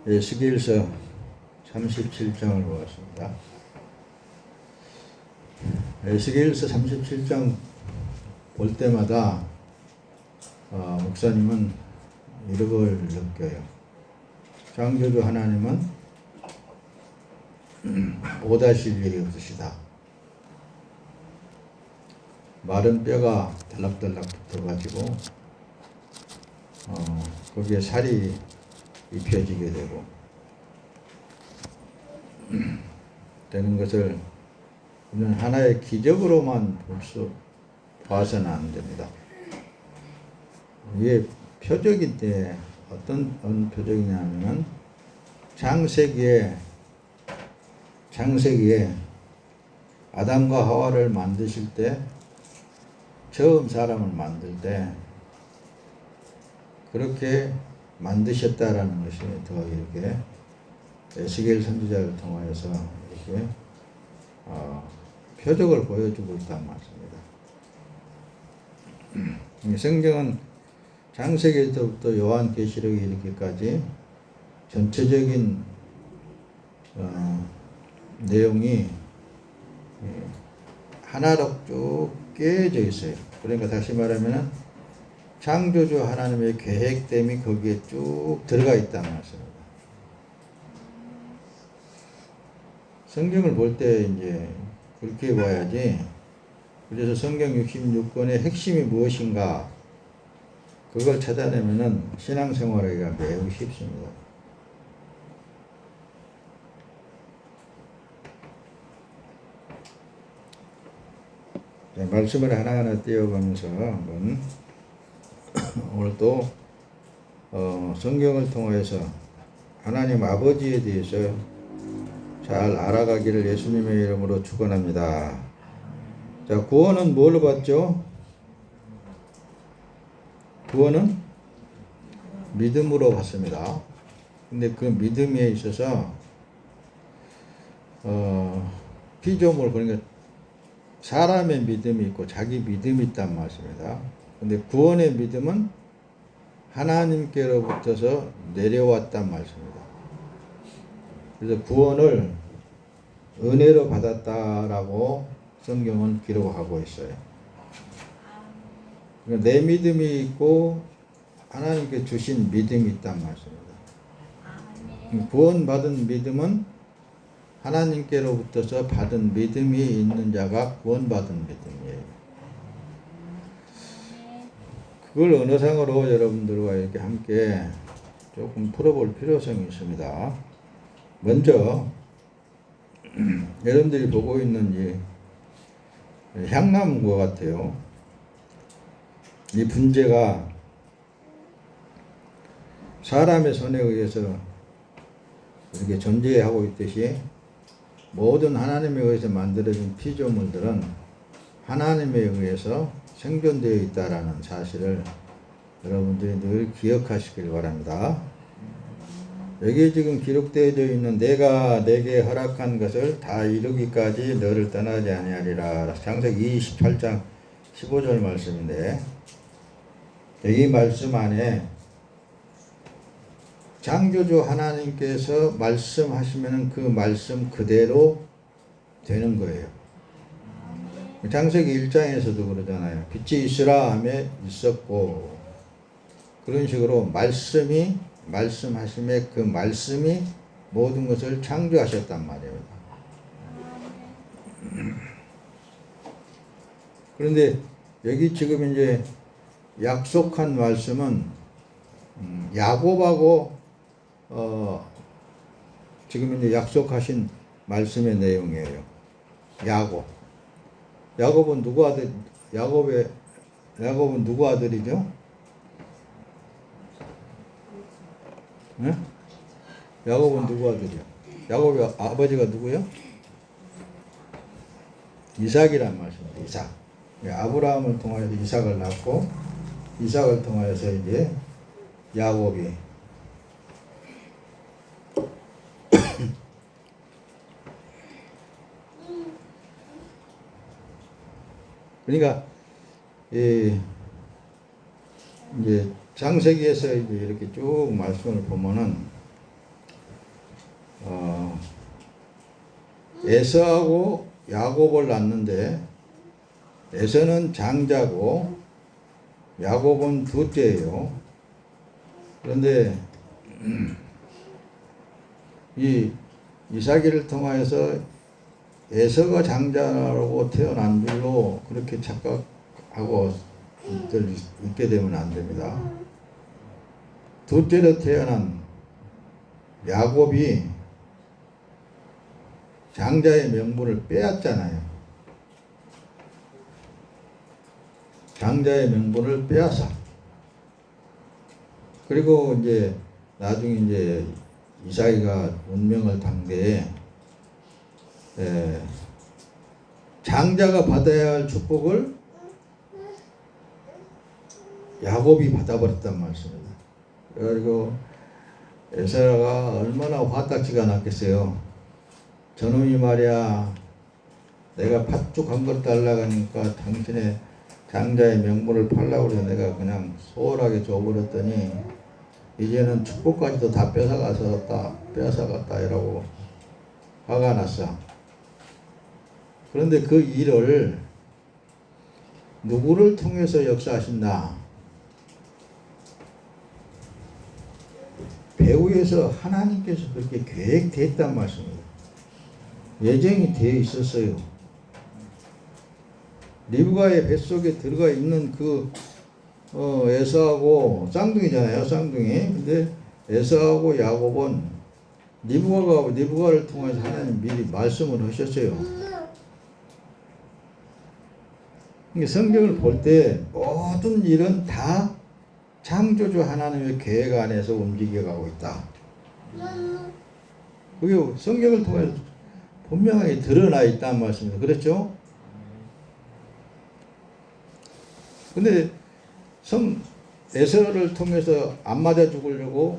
에스겔서 37장을 보았습니다. 에스겔서 37장 볼 때마다 목사님은 이런 걸 느껴요. 창조주 하나님은 오다실 일이 없으시다. 마른 뼈가 달락달락 붙어가지고 거기에 살이 입혀지게 되고 되는 것을 우리는 하나의 기적으로만 봐서는 안 됩니다. 이게 표적인데 어떤 표적이냐면 창세기에 아담과 하와를 만드실 때 처음 사람을 만들 때 그렇게 만드셨다라는 것이 더 이렇게 에스겔 선지자를 통하여서 이렇게 표적을 보여주고 있다는 말씀입니다. 성경은 창세기에서부터 요한계시록에 이르기까지 전체적인 내용이 하나로 쭉 깨져 있어요. 그러니까 다시 말하면 창조주 하나님의 계획됨이 거기에 쭉 들어가 있다는 말씀입니다. 성경을 볼 때 이제 그렇게 봐야지. 그래서 성경 66권의 핵심이 무엇인가 그걸 찾아내면은 신앙생활하기가 매우 쉽습니다. 네, 말씀을 하나하나 띄어가면서 한번 오늘 또 성경을 통해서 하나님 아버지에 대해서 잘 알아가기를 예수님의 이름으로 축원합니다. 자, 구원은 뭘로 받죠? 구원은 믿음으로 받습니다. 근데 그 믿음에 있어서 피조물, 그러니까 사람의 믿음이 있고 자기 믿음이 있단 말씀입니다. 근데 구원의 믿음은 하나님께로부터서 내려왔단 말씀입니다. 그래서 구원을 은혜로 받았다라고 성경은 기록하고 있어요. 그러니까 내 믿음이 있고 하나님께 주신 믿음이 있단 말씀입니다. 구원받은 믿음은 하나님께로부터서 받은 믿음이 있는 자가 구원받은 믿음이에요. 그걸 어느 상으로 여러분들과 이렇게 함께 조금 풀어볼 필요성이 있습니다. 먼저 여러분들이 보고 있는 이 향나무와 같아요. 이 분재가 사람의 손에 의해서 이렇게 존재하고 있듯이 모든 하나님에 의해서 만들어진 피조물들은 하나님에 의해서 생존되어 있다라는 사실을 여러분들이 늘 기억하시길 바랍니다. 여기에 지금 기록되어져 있는 내가 내게 허락한 것을 다 이루기까지 너를 떠나지 아니하리라. 창세기 28장 15절 말씀인데 이 말씀 안에 창조주 하나님께서 말씀하시면 그 말씀 그대로 되는 거예요. 창세기 1장에서도 그러잖아요. 빛이 있으라 하매 있었고, 그런 식으로 말씀하심에 그 말씀이 모든 것을 창조하셨단 말이에요. 그런데 여기 지금 이제 약속한 말씀은 야곱하고 지금 이제 약속하신 말씀의 내용이에요. 야곱은 누구 아들? 야곱은 누구 아들이죠? 네? 야곱은 누구 아들이요? 야곱의 아버지가 누구요? 이삭이란 말씀입니다. 이삭. 아브라함을 통하여서 이삭을 낳고 이삭을 통하여서 이제 야곱이 그러니까 이제 창세기에서 이제 이렇게 쭉 말씀을 보면은 어, 에서하고 야곱을 낳는데 에서는 장자고 야곱은 둘째예요. 그런데 이 이삭을 통하여서 에서가 장자라고 태어난 줄로 그렇게 착각하고 있게 되면 안 됩니다. 둘째로 태어난 야곱이 장자의 명분을 빼앗잖아요. 장자의 명분을 빼앗아. 그리고 이제 나중에 이제 이삭이가 운명을 당대에 장자가 받아야 할 축복을 야곱이 받아버렸단 말씀입니다. 그리고 에서가 얼마나 화딱지가 났겠어요. 저놈이 말이야, 내가 팥죽 한 번 달라고 하니까 당신의 장자의 명분을 팔라고 해서 내가 그냥 소홀하게 줘버렸더니 이제는 축복까지도 다 뺏어갔다 이라고 화가 났어. 그런데 그 일을 누구를 통해서 역사하신다? 배후에서 하나님께서 그렇게 계획됐단 말씀입니다. 예정이 되어 있었어요. 리브가의 뱃속에 들어가 있는 그 에서하고 쌍둥이잖아요. 쌍둥이. 근데 에서하고 야곱은 리브가를 통해서 하나님 미리 말씀을 하셨어요. 성경을 볼 때 모든 일은 다 창조주 하나님의 계획 안에서 움직여가고 있다. 그게 성경을 통해서 분명하게 드러나 있다는 말씀입니다. 그렇죠? 근데 에서를 통해서 안 맞아 죽으려고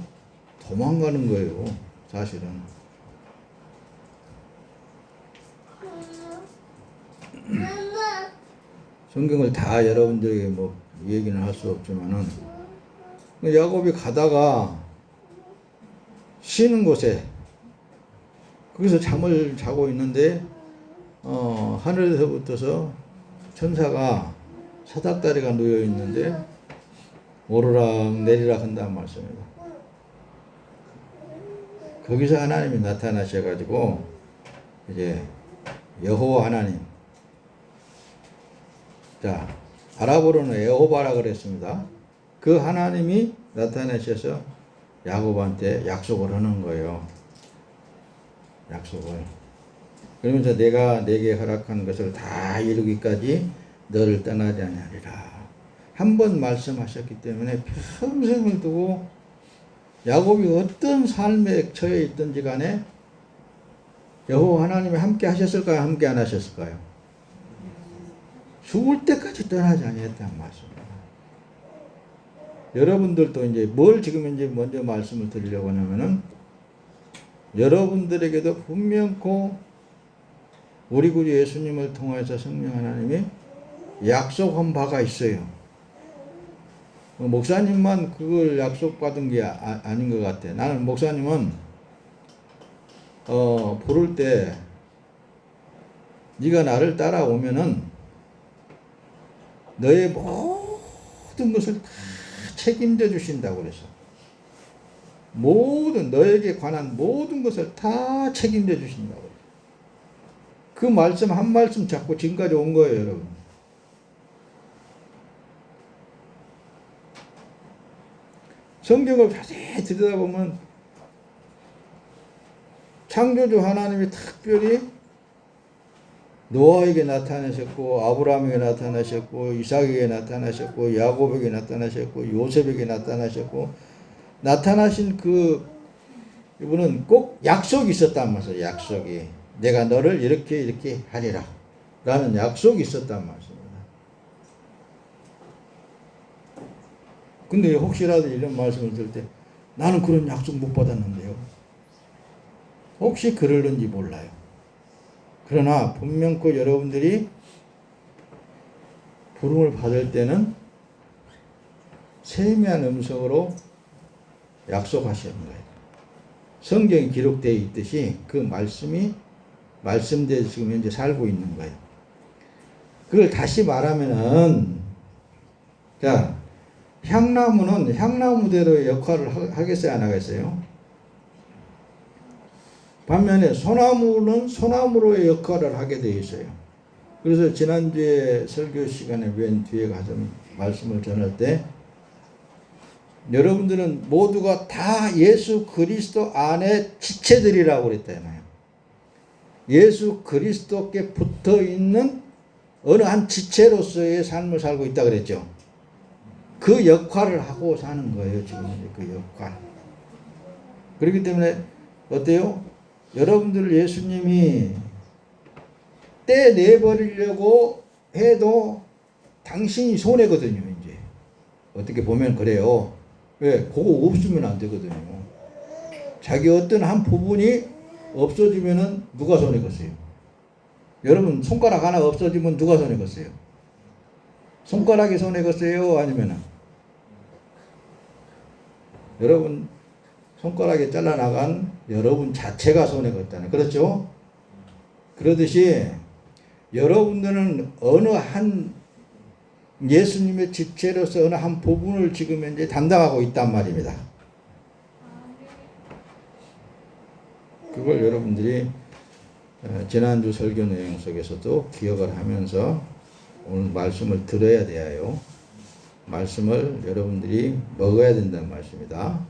도망가는 거예요. 사실은. 성경을 다 여러분들에게 뭐 얘기는 할 수 없지만은 야곱이 가다가 쉬는 곳에 거기서 잠을 자고 있는데 하늘에서부터서 천사가 사닥다리가 놓여 있는데 오르락 내리락 한다는 말씀입니다. 거기서 하나님이 나타나셔가지고 이제 여호와 하나님, 자 아랍어로는 에호바라 그랬습니다. 그 하나님이 나타나셔서 야곱한테 약속을 하는 거예요. 약속을. 그러면서 내가 내게 허락한 것을 다 이루기까지 너를 떠나지 아니하리라. 한 번 말씀하셨기 때문에 평생을 두고 야곱이 어떤 삶에 처해 있든지 간에 여호와 하나님이 함께 하셨을까요? 함께 안 하셨을까요? 죽을 때까지 떠나지 아니했다는 말씀입니다. 여러분들도 이제 뭘 지금 이제 먼저 말씀을 드리려고 하냐면은 여러분들에게도 분명코 우리 구주 예수님을 통해서 성령 하나님이 약속한 바가 있어요. 목사님만 그걸 약속받은 게 아닌 것 같아. 나는 목사님은 부를 때 네가 나를 따라오면은 너의 모든 것을 다 책임져 주신다고 그래서 모든 너에게 관한 모든 것을 다 책임져 주신다고. 그 말씀 한 말씀 잡고 지금까지 온 거예요, 여러분. 성경을 자세히 들여다보면 창조주 하나님이 특별히 노아에게 나타나셨고 아브라함에게 나타나셨고 이삭에게 나타나셨고 야곱에게 나타나셨고 요셉에게 나타나셨고 나타나신 그 이분은 꼭 약속이 있었단 말이에요. 약속이 내가 너를 이렇게 하리라 라는 약속이 있었단 말씀입니다. 근데 혹시라도 이런 말씀을 들을 때 나는 그런 약속 못 받았는데요. 혹시 그럴는지 몰라요. 그러나 분명코 여러분들이 부름을 받을 때는 세미한 음성으로 약속하시는 거예요. 성경에 기록되어 있듯이 그 말씀이 말씀대로 지금 현재 살고 있는 거예요. 그걸 다시 말하면은, 자, 향나무는 향나무대로의 역할을 하겠어요, 안 하겠어요? 반면에 소나무는 소나무로의 역할을 하게 되어 있어요. 그래서 지난주에 설교 시간에 맨 뒤에 가서 말씀을 전할 때, 여러분들은 모두가 다 예수 그리스도 안에 지체들이라고 그랬잖아요. 예수 그리스도께 붙어 있는 어느 한 지체로서의 삶을 살고 있다 그랬죠. 그 역할을 하고 사는 거예요, 지금 그 역할. 그렇기 때문에 어때요? 여러분들 예수님이 떼내버리려고 해도 당신이 손해거든요, 이제. 어떻게 보면 그래요. 왜? 그거 없으면 안 되거든요. 자기 어떤 한 부분이 없어지면은 누가 손해겠어요? 여러분, 손가락 하나 없어지면 누가 손해겠어요? 손가락이 손해겠어요? 아니면은? 여러분, 손가락에 잘라나간 여러분 자체가 손해겠잖아요. 그렇죠? 그러듯이 여러분들은 어느 한 예수님의 지체로서 어느 한 부분을 지금 현재 담당하고 있단 말입니다. 그걸 여러분들이 지난주 설교 내용 속에서도 기억을 하면서 오늘 말씀을 들어야 돼요. 말씀을 여러분들이 먹어야 된다는 말씀입니다.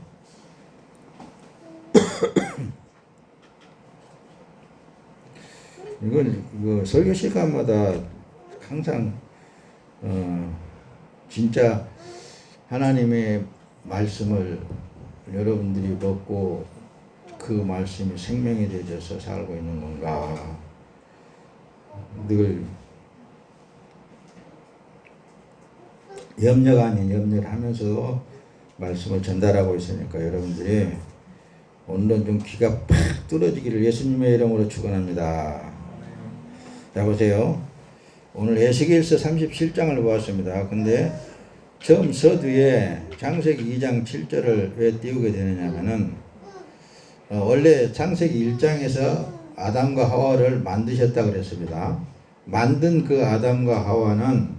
이거 설교 시간마다 항상 진짜 하나님의 말씀을 여러분들이 먹고 그 말씀이 생명이 되어서 살고 있는 건가, 늘 염려가 아닌 염려를 하면서 말씀을 전달하고 있으니까 여러분들이 오늘은 좀 귀가 팍 뚫어지기를 예수님의 이름으로 축원합니다. 자, 보세요. 오늘 에스겔서 37장을 보았습니다. 근데 처음 서두에 창세기 2장 7절을 왜 띄우게 되느냐면은 원래 창세기 1장에서 아담과 하와를 만드셨다 그랬습니다. 만든 그 아담과 하와는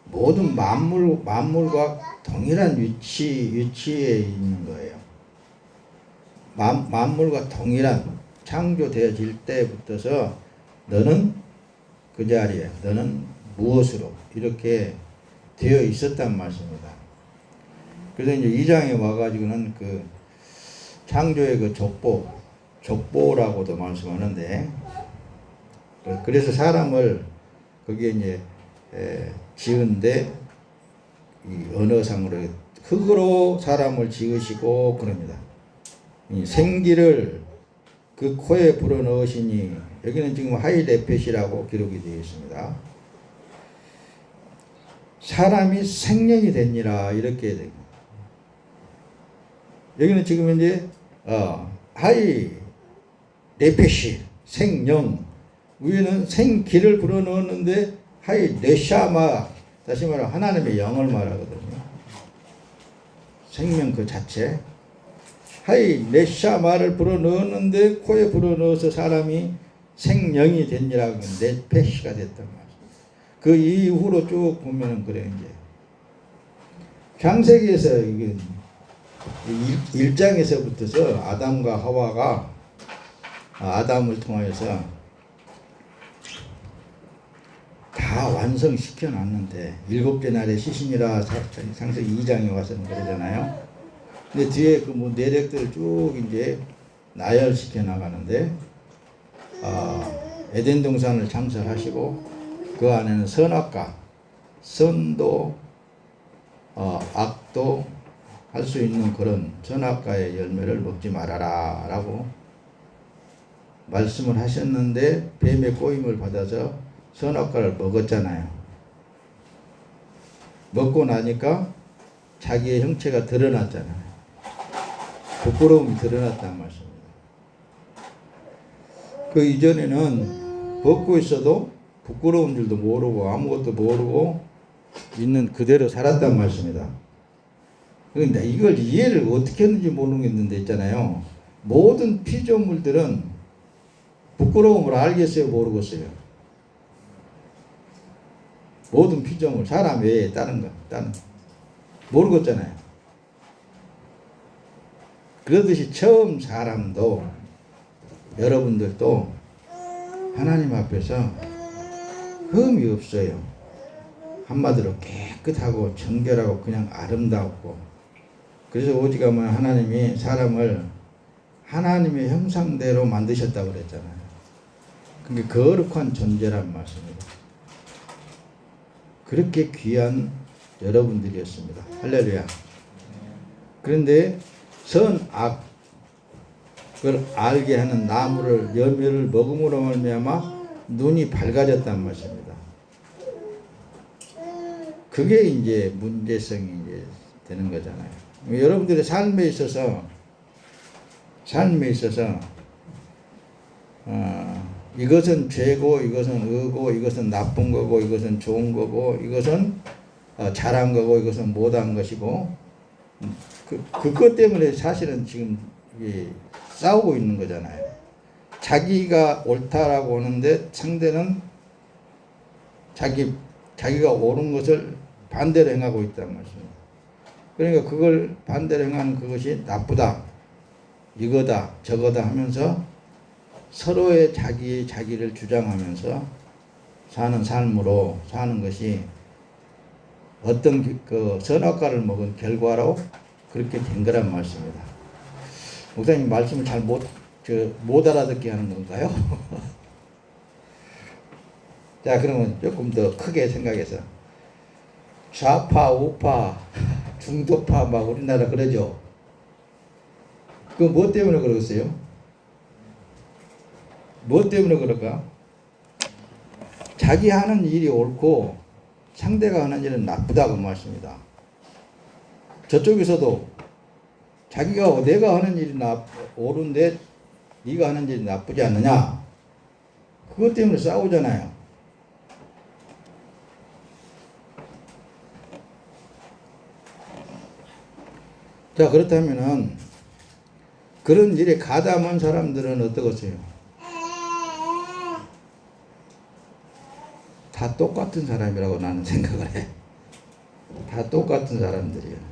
모든 만물과 동일한 위치에 있는 거예요. 만물과 동일한 창조되어질 때부터서 너는 그 자리에, 너는 무엇으로 이렇게 되어 있었단 말씀입니다. 그래서 이제 2장에 와가지고는 그 창조의 그 족보라고도 말씀하는데, 그래서 사람을 거기에 이제 지은데 이 언어상으로 흙으로 사람을 지으시고 그럽니다. 이 생기를 그 코에 불어넣으시니, 여기는 지금 하이레펫이라고 기록이 되어 있습니다. 사람이 생명이 되니라 이렇게 되고, 여기는 지금 현재 하이레펫이 생령, 위에는 생기를 불어넣었는데 하이레샤마, 다시 말하면 하나님의 영을 말하거든요. 생명 그 자체. 하이레샤마를 불어넣었는데 코에 불어넣어서 사람이 생령이 됐니라고 하면 네페시가 됐단 말이에요. 그 이후로 쭉 보면은 그래, 이제 창세기에서 이게 1장에서부터서 아담과 하와가 아담을 통하여서 다 완성시켜 놨는데, 7째 날에 쉬시니라 창세기 2장에 와서는 그러잖아요. 근데 뒤에 그 뭐 내력들을 쭉 이제 나열시켜 나가는데, 에덴 동산을 창설하시고 그 안에는 선악과 선도 악도 할 수 있는 그런 선악과의 열매를 먹지 말아라 라고 말씀을 하셨는데, 뱀의 꼬임을 받아서 선악과를 먹었잖아요. 먹고 나니까 자기의 형체가 드러났잖아요. 부끄러움이 드러났단 말씀입니다. 그 이전에는 벗고 있어도 부끄러운 줄도 모르고 아무것도 모르고 있는 그대로 살았단 말씀입니다. 그런데 이걸 이해를 어떻게 했는지 모르겠는데 있잖아요. 모든 피조물들은 부끄러움을 알겠어요, 모르겠어요? 모든 피조물, 사람 외에 다른 모르겠잖아요. 그러듯이 처음 사람도 여러분들도 하나님 앞에서 흠이 없어요. 한마디로 깨끗하고 정결하고 그냥 아름답고. 그래서 오직하면 하나님이 사람을 하나님의 형상대로 만드셨다고 그랬잖아요. 그게 거룩한 존재란 말씀입니다. 그렇게 귀한 여러분들이었습니다. 할렐루야. 그런데 선악 그걸 알게 하는 나무를 열매를 먹음으로 말미암아 눈이 밝아졌단 말씀입니다. 그게 이제 문제성이 이제 되는 거잖아요. 여러분들의 삶에 있어서 이것은 죄고, 이것은 의고, 이것은 나쁜 거고, 이것은 좋은 거고, 이것은 잘한 거고, 이것은 못한 것이고, 그것 때문에 사실은 지금 싸우고 있는 거잖아요. 자기가 옳다라고 하는데 상대는 자기가 옳은 것을 반대로 행하고 있다는 말씀입니다. 그러니까 그걸 반대로 행하는 그것이 나쁘다, 이거다, 저거다 하면서 서로의 자기를 주장하면서 사는 삶으로 사는 것이 어떤 그 선악과를 먹은 결과로 그렇게 된 거란 말씀입니다. 목사님 말씀을 잘 못 알아듣게 하는 건가요? 자, 그러면 조금 더 크게 생각해서 좌파, 우파, 중도파 막 우리나라 그러죠. 그 뭐 때문에 그러겠어요? 뭐 때문에 그럴까? 자기 하는 일이 옳고 상대가 하는 일은 나쁘다고 말씀입니다. 저쪽에서도 내가 하는 일이 옳은데 네가 하는 일이 나쁘지 않느냐? 그것 때문에 싸우잖아요. 자, 그렇다면은 그런 일에 가담한 사람들은 어떠겠어요? 다 똑같은 사람이라고 나는 생각을 해. 다 똑같은 사람들이에요.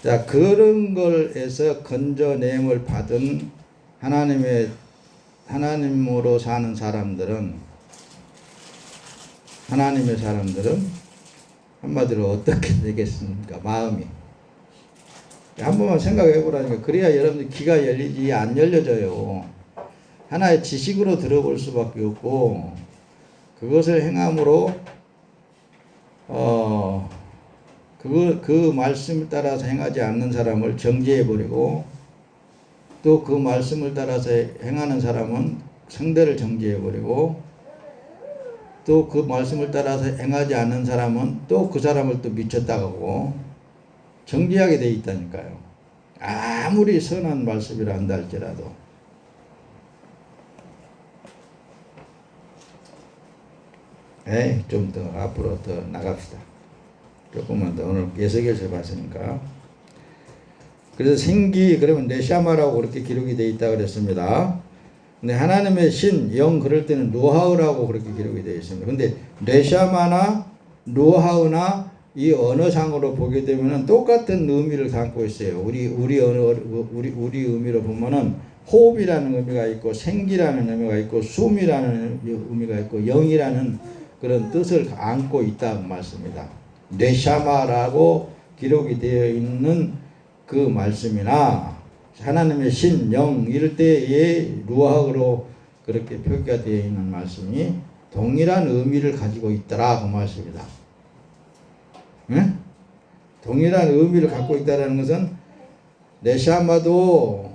자, 그런 걸에서 건져냄을 받은 하나님으로 사는 사람들은, 하나님의 사람들은 한마디로 어떻게 되겠습니까? 마음이. 한 번만 생각해 보라니까. 그래야 여러분들 귀가 열리지 안 열려져요. 하나의 지식으로 들어볼 수밖에 없고, 그것을 행함으로 그 말씀을 따라서 행하지 않는 사람을 정죄해 버리고, 또 그 말씀을 따라서 행하는 사람은 상대를 정죄해 버리고, 또 그 말씀을 따라서 행하지 않는 사람은 또 그 사람을 또 미쳤다고 정죄하게 돼 있다니까요. 아무리 선한 말씀이라 한다 할지라도. 좀 더 앞으로 더 나갑시다. 조금만 더. 오늘 예수께서 봤으니까. 그래서 그러면 네샤마라고 그렇게 기록이 되어 있다고 그랬습니다. 근데 하나님의 신, 영 그럴 때는 노하우라고 그렇게 기록이 되어 있습니다. 근데 네샤마나 노하우나 이 언어상으로 보게 되면은 똑같은 의미를 담고 있어요. 우리 의미로 보면은 호흡이라는 의미가 있고, 생기라는 의미가 있고, 숨이라는 의미가 있고, 영이라는 그런 뜻을 안고 있다고 말씀입니다. 네샤마라고 기록이 되어 있는 그 말씀이나 하나님의 신, 영 이럴 때의 루아흐로 그렇게 표기가 되어 있는 말씀이 동일한 의미를 가지고 있더라 그 말씀입니다. 응? 동일한 의미를 갖고 있다는 것은 네샤마도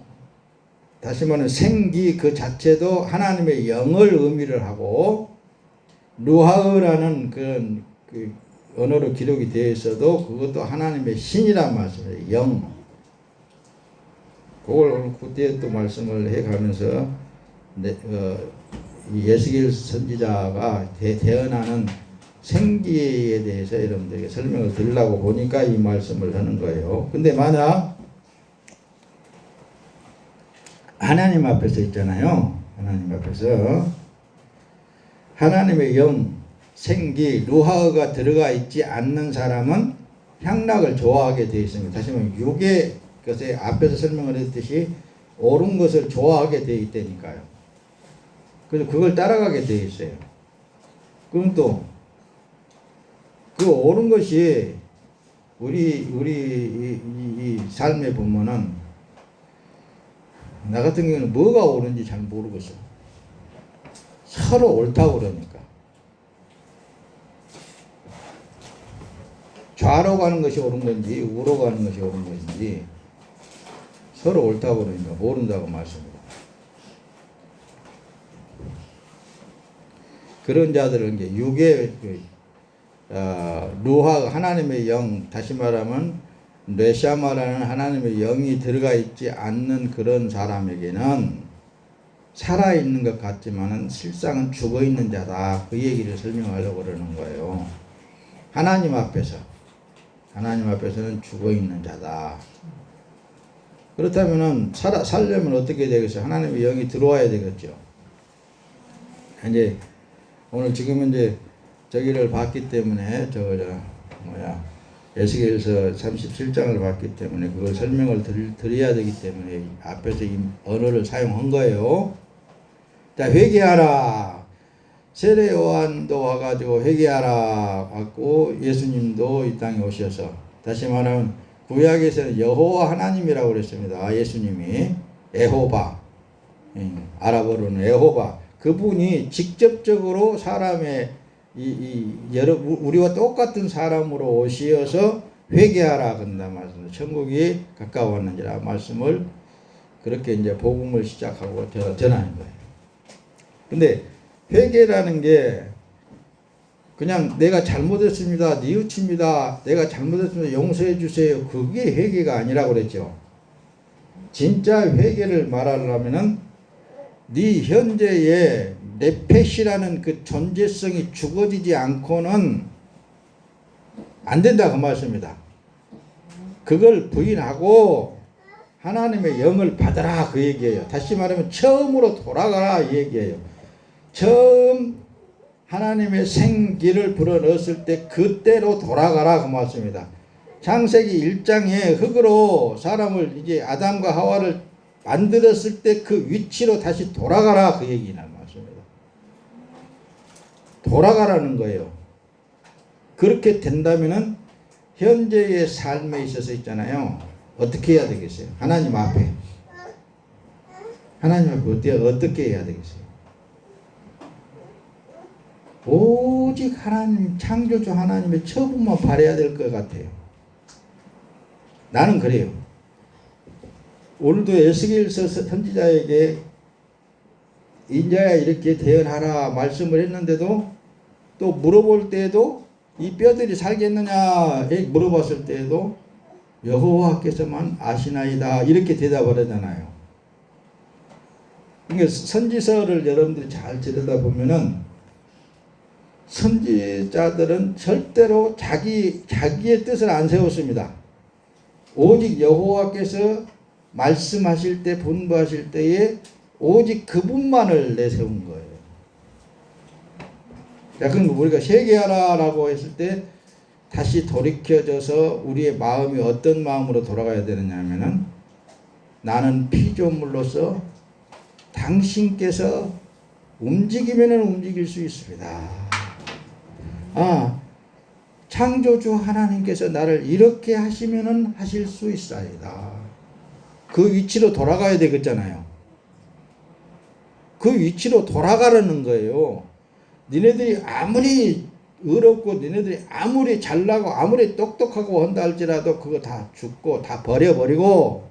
다시 말하면 생기 그 자체도 하나님의 영을 의미를 하고, 루하흐라는 그 언어로 기록이 되어 있어도 그것도 하나님의 신이란 말씀이에요. 영. 그걸 그때 또 말씀을 해가면서 예수길 선지자가 대언하는 생기에 대해서 여러분들에게 설명을 드리려고 보니까 이 말씀을 하는 거예요. 근데 만약 하나님 앞에서 있잖아요. 하나님 앞에서 하나님의 영, 생기, 루하가 들어가 있지 않는 사람은 향락을 좋아하게 되어 있습니다. 다시 말하면 육의 것에 앞에서 설명을 했듯이 옳은 것을 좋아하게 되어 있다니까요. 그래서 그걸 따라가게 되어 있어요. 그럼 또 그 옳은 것이 우리 이 삶에 보면은 나 같은 경우는 뭐가 옳은지 잘 모르겠어. 서로 옳다고 그러니까. 좌로 가는 것이 옳은 건지 우로 가는 것이 옳은 것인지 서로 옳다고 그러니까 모른다고 말씀합니다. 그런 자들은 이제 육의 루하 하나님의 영, 다시 말하면 뇌샤마라는 하나님의 영이 들어가 있지 않는 그런 사람에게는 살아있는 것 같지만은 실상은 죽어있는 자다. 그 얘기를 설명하려고 그러는 거예요. 하나님 앞에서는 죽어있는 자다. 그렇다면은 살려면 어떻게 되겠어요? 하나님의 영이 들어와야 되겠죠. 이제 오늘 지금 이제 저기를 봤기 때문에 에스겔서 37장을 봤기 때문에 그걸 설명을 드려야 되기 때문에 앞에서 이 언어를 사용한 거예요. 자, 회개하라. 세례 요한도 와가지고 회개하라 갖고 예수님도 이 땅에 오셔서, 다시 말하면 구약에서는 여호와 하나님이라고 그랬습니다. 예수님이 에호바, 아랍어로는 에호바, 그분이 직접적으로 사람의 우리와 똑같은 사람으로 오시어서 회개하라 그런다 말씀. 천국이 가까웠는지라 말씀을 그렇게 이제 복음을 시작하고 전하는 거예요. 근데 회개라는 게 그냥 내가 잘못했습니다, 뉘우칩니다, 내가 잘못했습니다, 용서해 주세요, 그게 회개가 아니라고 그랬죠. 진짜 회개를 말하려면은 네 현재의 네페시라는 그 존재성이 죽어지지 않고는 안 된다 그 말씀입니다. 그걸 부인하고 하나님의 영을 받아라 그 얘기예요. 다시 말하면 처음으로 돌아가라 이 얘기예요. 처음 하나님의 생기를 불어넣었을 때 그때로 돌아가라 그 말씀입니다. 창세기 1장에 흙으로 사람을 이제 아담과 하와를 만들었을 때 그 위치로 다시 돌아가라 그 얘기나 말씀입니다. 돌아가라는 거예요. 그렇게 된다면은 현재의 삶에 있어서 있잖아요. 어떻게 해야 되겠어요? 하나님 앞에 어떻게 해야 되겠어요? 오직 하나님, 창조주 하나님의 처분만 바라야 될 것 같아요. 나는 그래요. 오늘도 에스겔서 선지자에게 인자야 이렇게 대언하라 말씀을 했는데도, 또 물어볼 때에도 이 뼈들이 살겠느냐 물어봤을 때에도 여호와께서만 아시나이다 이렇게 대답을 하잖아요. 그러니까 선지서를 여러분들이 잘 들여다보면은 선지자들은 절대로 자기의 뜻을 안 세웠습니다. 오직 여호와께서 말씀하실 때, 분부하실 때에 오직 그분만을 내세운 거예요. 자, 그럼 우리가 회개하라라고 했을 때 다시 돌이켜져서 우리의 마음이 어떤 마음으로 돌아가야 되느냐 하면은, 나는 피조물로서 당신께서 움직이면은 움직일 수 있습니다. 창조주 하나님께서 나를 이렇게 하시면은 하실 수 있사이다. 그 위치로 돌아가야 되겠잖아요. 그 위치로 돌아가라는 거예요. 니네들이 아무리 의롭고 니네들이 아무리 잘나고 아무리 똑똑하고 한다 할지라도 그거 다 죽고 다 버려버리고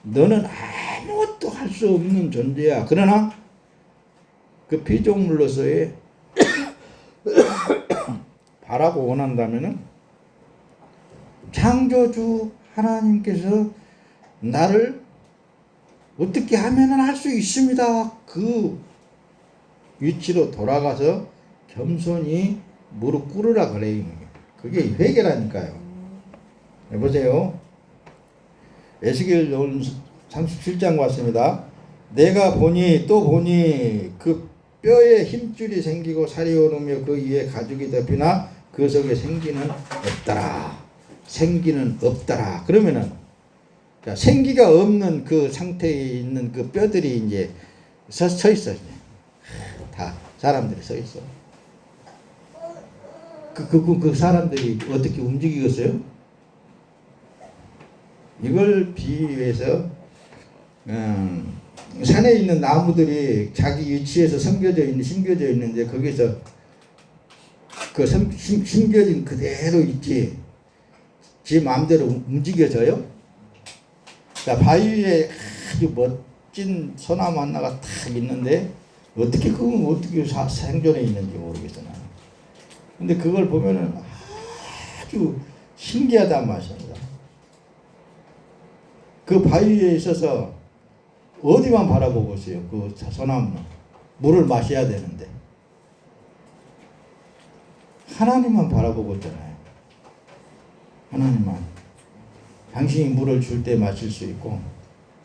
너는 아무것도 할 수 없는 존재야. 그러나 그 피조물로서의 바라고 원한다면은 창조주 하나님께서 나를 어떻게 하면은 할 수 있습니다. 그 위치로 돌아가서 겸손히 무릎 꿇으라 그래요. 그게 회개라니까요. 보세요. 에스겔 37장 왔습니다. 내가 보니 또 보니 그 뼈에 힘줄이 생기고 살이 오르며 그 위에 가죽이 덮이나 그 속에 생기는 없더라. 생기는 없더라. 그러면은 자, 생기가 없는 그 상태에 있는 그 뼈들이 이제 서 있어. 다 사람들이 서 있어. 그 사람들이 어떻게 움직이겠어요? 이걸 비유해서 산에 있는 나무들이 자기 위치에서 심겨져 있는데 거기서 그 심겨진 그대로 있지 지 마음대로 움직여져요? 자, 바위에 아주 멋진 소나무 하나가 탁 있는데 어떻게 생존해 있는지 모르겠어 나는. 근데 그걸 보면은 아주 신기하단 말입니다. 그 바위에 있어서 어디만 바라보고 있어요. 그 소나무는 물을 마셔야 되는데 하나님만 바라보고 있잖아요. 하나님만. 당신이 물을 줄 때 마실 수 있고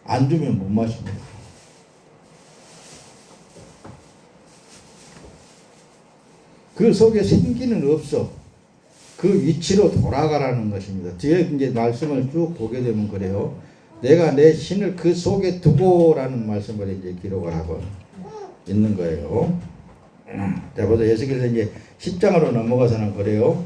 안 주면 못 마십니다. 그 속에 생기는 없어. 그 위치로 돌아가라는 것입니다. 뒤에 이제 말씀을 쭉 보게 되면 그래요. 내가 내 신을 그 속에 두고라는 말씀을 이제 기록을 하고 있는 거예요. 자, 보자. 예수께서 이제 10장으로 넘어가서는 그래요.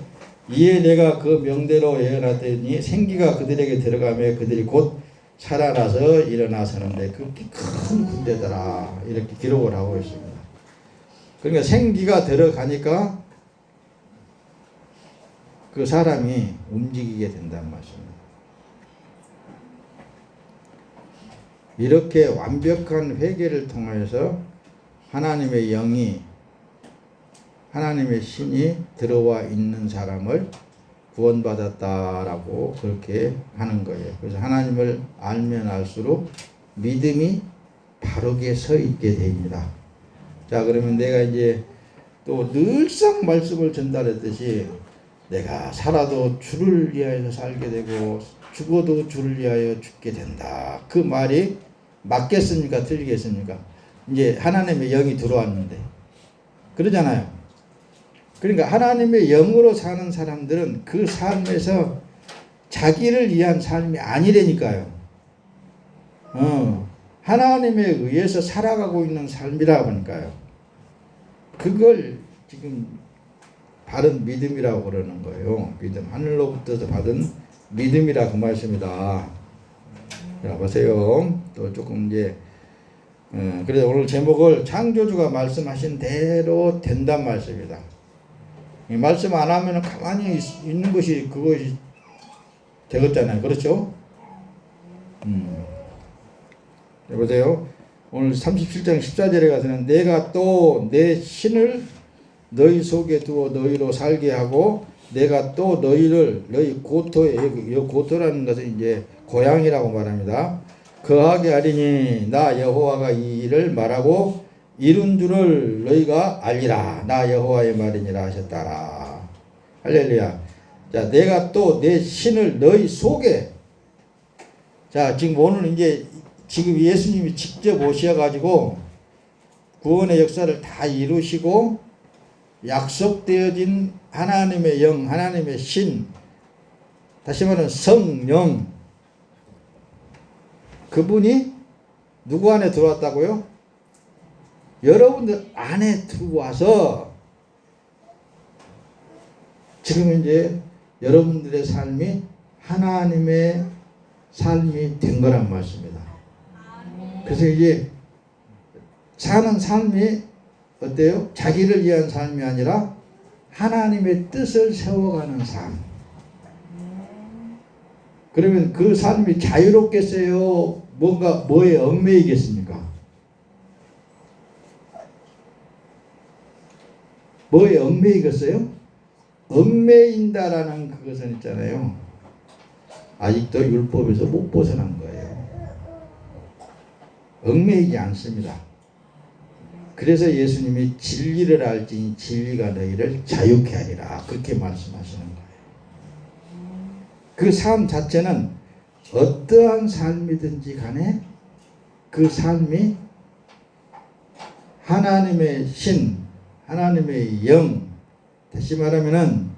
이에 내가 그 명대로 예언하더니 생기가 그들에게 들어가며 그들이 곧 살아나서 일어나서는데 그 큰 군대더라. 이렇게 기록을 하고 있습니다. 그러니까 생기가 들어가니까 그 사람이 움직이게 된다는 말씀입니다. 이렇게 완벽한 회개를 통해서 하나님의 영이 하나님의 신이 들어와 있는 사람을 구원받았다라고 그렇게 하는 거예요. 그래서 하나님을 알면 알수록 믿음이 바르게 서 있게 됩니다. 자, 그러면 내가 이제 또 늘상 말씀을 전달했듯이 내가 살아도 주를 위하여 살게 되고 죽어도 주를 위하여 죽게 된다. 그 말이 맞겠습니까? 틀리겠습니까? 이제 하나님의 영이 들어왔는데 그러잖아요. 그러니까 하나님의 영으로 사는 사람들은 그 삶에서 자기를 위한 삶이 아니라니까요. 하나님에 의해서 살아가고 있는 삶이라고 하니까요. 그걸 지금 바른 믿음이라고 그러는 거예요. 믿음. 하늘로부터 받은 믿음이라 그 말씀이다. 자, 보세요. 또 조금 이제, 그래서 오늘 제목을 창조주가 말씀하신 대로 된단 말씀이다. 이 말씀 안 하면 가만히 있는 것이 그것이 되겠잖아요. 그렇죠? 보세요. 오늘 37장 14절에 가서는 내가 또 내 신을 너희 속에 두어 너희로 살게 하고 내가 또 너희를 너희 고토에 이 고토라는 것은 이제 고향이라고 말합니다. 거하게 하리니 나 여호와가 이 일을 말하고 이룬 줄을 너희가 알리라. 나 여호와의 말이니라 하셨다라. 할렐루야. 자, 내가 또 내 신을 너희 속에. 자, 지금 오늘 이제 지금 예수님이 직접 오셔가지고 구원의 역사를 다 이루시고 약속되어진 하나님의 영, 하나님의 신, 다시 말하면 성령, 그분이 누구 안에 들어왔다고요? 여러분들 안에 들어와서 지금 이제 여러분들의 삶이 하나님의 삶이 된 거란 말씀입니다. 그래서 이제 사는 삶이 어때요? 자기를 위한 삶이 아니라 하나님의 뜻을 세워가는 삶. 그러면 그 삶이 자유롭겠어요? 뭔가 뭐에 얽매이겠습니까? 뭐에 얽매이겠어요? 얽매인다라는 그것은 있잖아요. 아직도 율법에서 못 벗어난 거예요. 얽매이지 않습니다. 그래서 예수님이 진리를 알지니 진리가 너희를 자유케 하리라. 그렇게 말씀하시는 거예요. 그 삶 자체는 어떠한 삶이든지 간에 그 삶이 하나님의 신, 하나님의 영, 다시 말하면은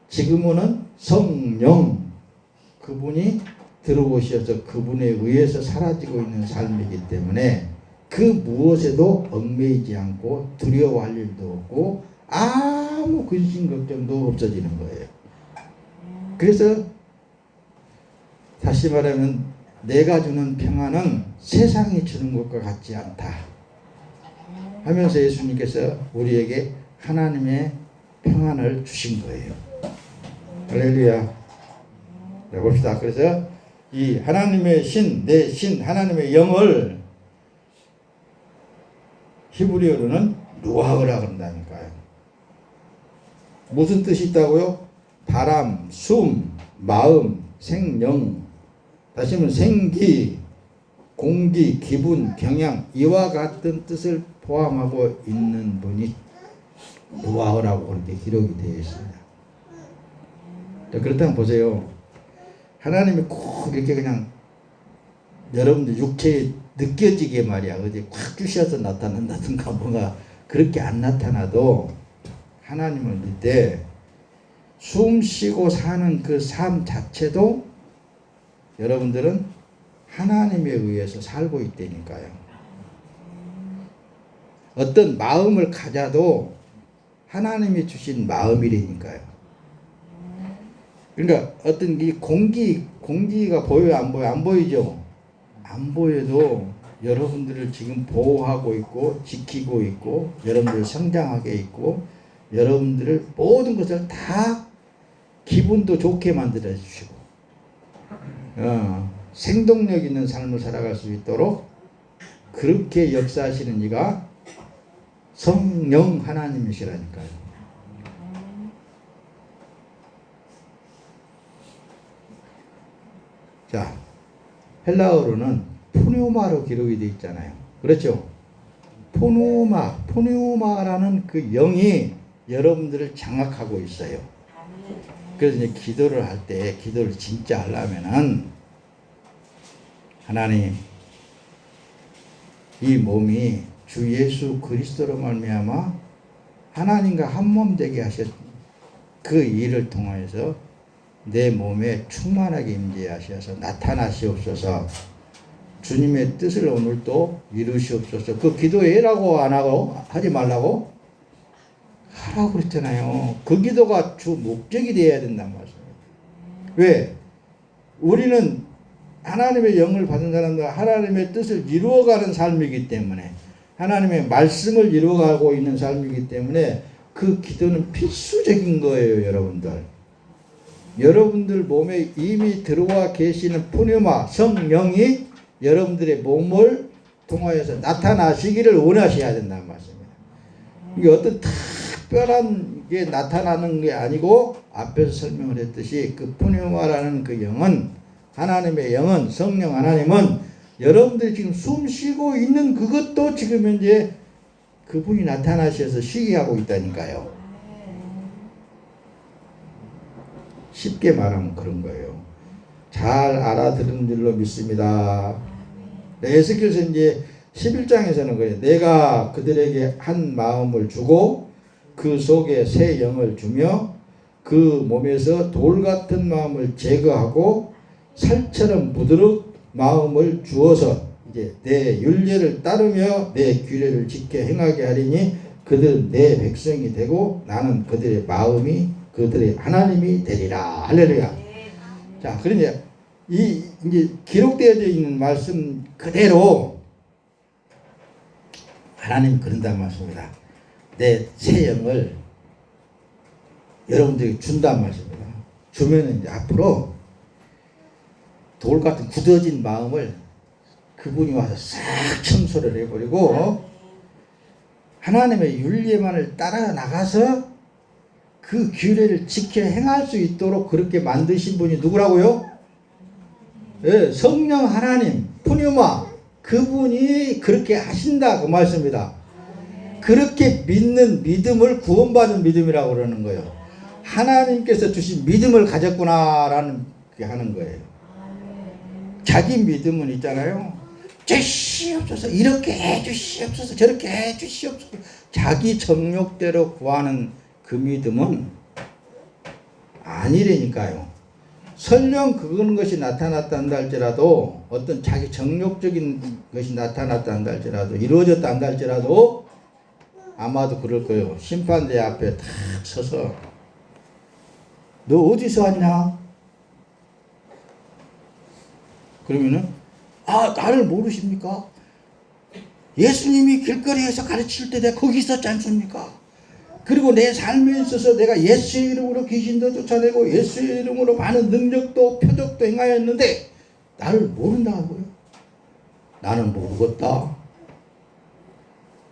지금은 성령, 그분이 들어오셔서 그분에 의해서 사라지고 있는 삶이기 때문에 그 무엇에도 얽매이지 않고 두려워할 일도 없고 아무 근심 걱정도 없어지는 거예요. 그래서 다시 말하면 내가 주는 평안은 세상이 주는 것과 같지 않다 하면서 예수님께서 우리에게 하나님의 평안을 주신 거예요. 할렐루야. 자, 봅시다. 그래서 이 하나님의 신, 내 신, 하나님의 영을 히브리어로는 루아흐라 그런다니까요. 무슨 뜻이 있다고요? 바람, 숨, 마음, 생명, 다시 말하면 생기, 공기, 기분, 경향, 이와 같은 뜻을 포함하고 있는 분이 루아흐라고 그렇게 기록이 되어 있습니다. 자, 그렇다면 보세요. 하나님이 꼭 이렇게 그냥 여러분들 육체에 느껴지게 말이야. 어디 꽉 주셔서 나타난다든가 뭔가 그렇게 안 나타나도 하나님을 믿을 때 숨 쉬고 사는 그 삶 자체도 여러분들은 하나님에 의해서 살고 있다니까요. 어떤 마음을 가져도 하나님이 주신 마음이라니까요. 그러니까 어떤 이 공기가 보여요, 안 보여요? 안 보이죠? 안 보여도 여러분들을 지금 보호하고 있고 지키고 있고 여러분들을 성장하게 있고 여러분들을 모든 것을 다 기분도 좋게 만들어 주시고 생동력 있는 삶을 살아갈 수 있도록 그렇게 역사하시는 이가 성령 하나님이시라니까요. 자, 헬라어로는 푸뉴마로 기록이 되어 있잖아요. 그렇죠? 푸뉴마라는 그 영이 여러분들을 장악하고 있어요. 그래서 이제 기도를 할 때, 기도를 진짜 하려면은 하나님, 이 몸이 주 예수 그리스도로 말미암아 하나님과 한 몸 되게 하셨 그 일을 통하여서 내 몸에 충만하게 임재하셔서 나타나시옵소서. 주님의 뜻을 오늘도 이루시옵소서. 그 기도해라고 안 하고 하지 말라고 하라고 그랬잖아요. 그 기도가 주 목적이 되어야 된단 말이에요. 왜? 우리는 하나님의 영을 받은 사람들 하나님의 뜻을 이루어가는 삶이기 때문에 하나님의 말씀을 이루어가고 있는 삶이기 때문에 그 기도는 필수적인 거예요. 여러분들 몸에 이미 들어와 계시는 푸뉴마 성령이 여러분들의 몸을 통하여서 나타나시기를 원하셔야 된다는 말씀입니다. 이게 어떤 특별한 게 나타나는 게 아니고 앞에서 설명을 했듯이 그 푸뉴마라는 그 영은 하나님의 영은 성령 하나님은 여러분들이 지금 숨 쉬고 있는 그것도 지금 현재 그분이 나타나셔서 쉬게 하고 있다니까요. 쉽게 말하면 그런 거예요. 잘 알아들은 줄로 믿습니다. 에스겔서 이제 11장에서는 그래요. 내가 그들에게 한 마음을 주고 그 속에 새 영을 주며 그 몸에서 돌 같은 마음을 제거하고 살처럼 부드럽 마음을 주어서 이제 내 율례를 따르며 내 규례를 지켜 행하게 하리니 그들은 내 백성이 되고 나는 그들의 마음이 그들의 하나님이 되리라. 할렐루야. 자, 그러니 이제 기록되어져 있는 말씀 그대로 하나님 그런다는 말씀입니다. 내 새 영을 여러분들에게 준다는 말씀입니다. 주면은 이제 앞으로 돌 같은 굳어진 마음을 그분이 와서 싹 청소를 해버리고 하나님의 율례만을 따라 나가서 그 규례를 지켜 행할 수 있도록 그렇게 만드신 분이 누구라고요? 네, 성령 하나님, 푸뉴마, 그분이 그렇게 하신다 그 말씀입니다. 그렇게 믿는 믿음을 구원받은 믿음이라고 그러는 거예요. 하나님께서 주신 믿음을 가졌구나라는 게 하는 거예요. 자기 믿음은 있잖아요. 주시옵소서, 이렇게 해주시옵소서, 저렇게 해주시옵소서. 자기 정욕대로 구하는 그 믿음은 아니라니까요. 설령 그런 것이 나타났다 한다 할지라도, 어떤 자기 정욕적인 것이 나타났다 한다 할지라도, 이루어졌다 한다 할지라도 아마도 그럴 거예요. 심판대 앞에 탁 서서 너 어디서 왔냐? 그러면은 나를 모르십니까? 예수님이 길거리에서 가르칠 때 내가 거기 있었지 않습니까? 그리고 내 삶에 있어서 내가 예수의 이름으로 귀신도 쫓아내고 예수의 이름으로 많은 능력도 표적도 행하였는데 나를 모른다고요? 나는 모르겠다.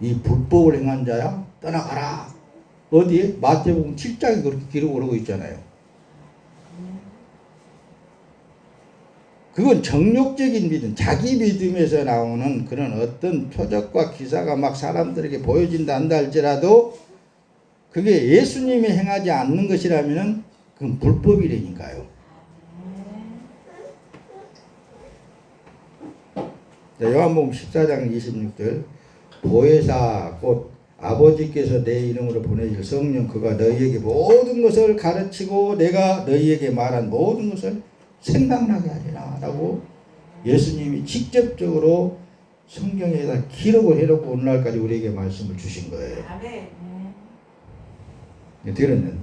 이 불법을 행한 자야 떠나가라. 어디에? 마태복음 7장에 그렇게 기록을 하고 있잖아요. 그건 정욕적인 믿음, 자기 믿음에서 나오는 그런 어떤 표적과 기사가 막 사람들에게 보여진다 한다 할지라도 그게 예수님이 행하지 않는 것이라면 그건 불법이라니까요. 요한복음 14장 26절 보혜사 곧 아버지께서 내 이름으로 보내실 성령 그가 너희에게 모든 것을 가르치고 내가 너희에게 말한 모든 것을 생각나게 하리라 라고 예수님이 직접적으로 성경에다 기록을 해놓고 오늘날까지 우리에게 말씀을 주신 거예요. 들었는데